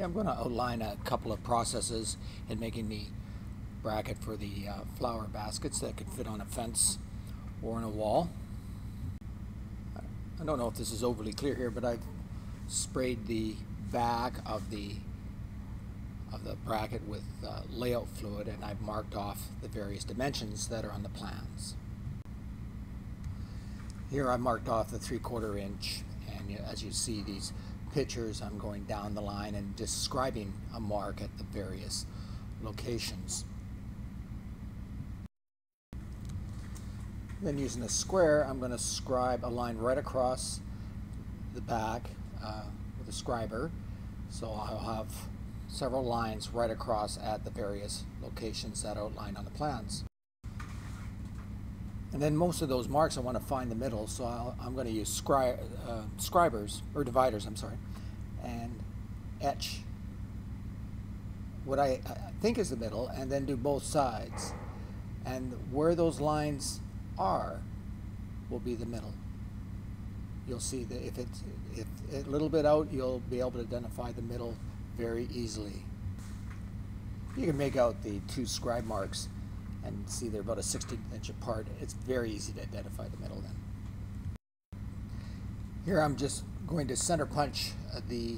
Yeah, I'm going to outline a couple of processes in making the bracket for the flower baskets that could fit on a fence or on a wall. I don't know if this is overly clear here, but I've sprayed the back of the bracket with layout fluid, and I've marked off the various dimensions that are on the plans. Here I've marked off the 3/4 inch, and as you see these pictures, I'm going down the line and describing a mark at the various locations. Then using a square, I'm going to scribe a line right across the back with a scriber. So I'll have several lines right across at the various locations that are outlined on the plans. And then most of those marks I want to find the middle, so I'm going to use scribers, or dividers, I'm sorry, and etch what I think is the middle, and then do both sides. And where those lines are will be the middle. You'll see that if a little bit out, you'll be able to identify the middle very easily. You can make out the two scribe marks and see they're about a 1/16 inch apart. It's very easy to identify the middle then. Here I'm just going to center punch the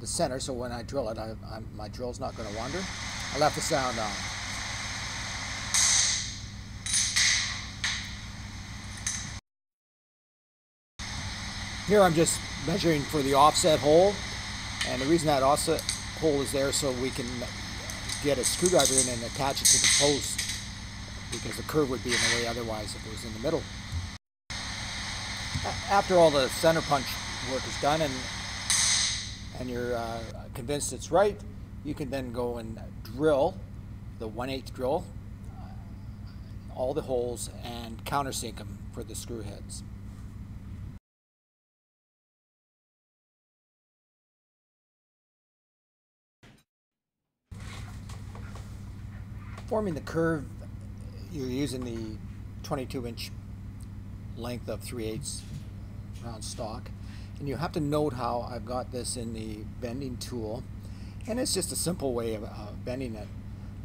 center, so when I drill it, my drill's not going to wander. I left the sound on. Here I'm just measuring for the offset hole, and the reason that offset hole is there so we can get a screwdriver in and attach it to the post, because the curve would be in the way otherwise if it was in the middle. After all the center punch work is done and you're convinced it's right, you can then go and drill the 1/8 drill all the holes and countersink them for the screw heads. Forming the curve, you're using the 22 inch length of 3/8 round stock, and you have to note how I've got this in the bending tool, and it's just a simple way of bending it.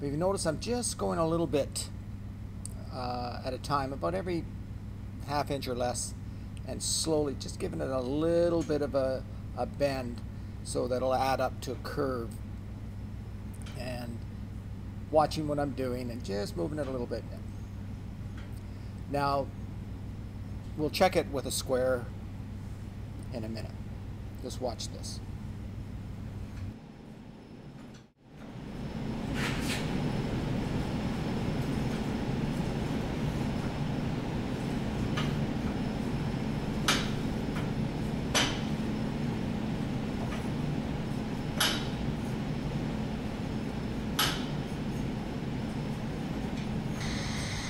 But if you notice, I'm just going a little bit at a time, about every 1/2 inch or less, and slowly just giving it a little bit of a bend so that it'll add up to a curve, and watching what I'm doing and just moving it a little bit. Now we'll check it with a square in a minute. Just watch this.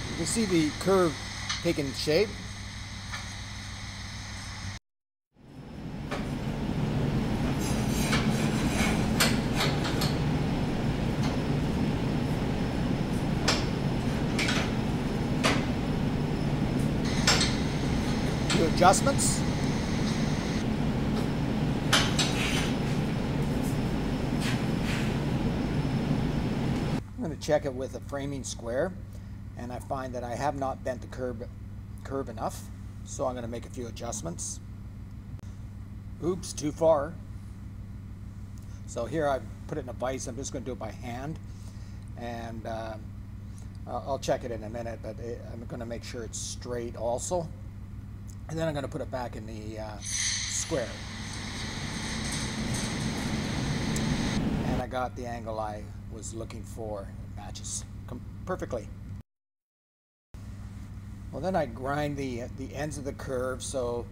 You can see the curve taking shape. Do adjustments. I'm going to check it with a framing square, and I find that I have not bent the curve enough, so I'm going to make a few adjustments. Oops, too far. So here I put it in a vise. I'm just going to do it by hand, and I'll check it in a minute, but I'm going to make sure it's straight also, and then I'm going to put it back in the square. And I got the angle I was looking for. It matches perfectly. Well, then I grind the ends of the curve, so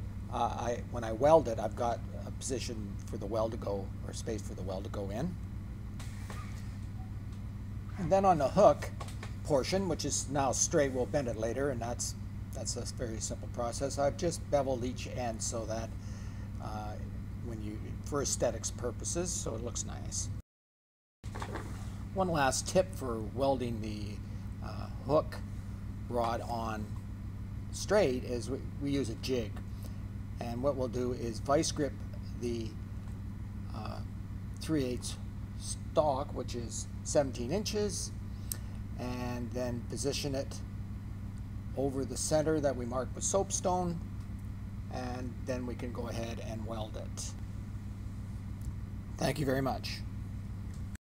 when I weld it, I've got a position for the weld to go, or space for the weld to go in. And then on the hook portion, which is now straight, we'll bend it later, and that's a very simple process. I've just beveled each end so that for aesthetics purposes, so it looks nice. One last tip for welding the hook rod on straight is we use a jig, and what we'll do is vice grip the 3/8 stock, which is 17 inches, and then position it over the center that we marked with soapstone, and then we can go ahead and weld it. Thank you very much.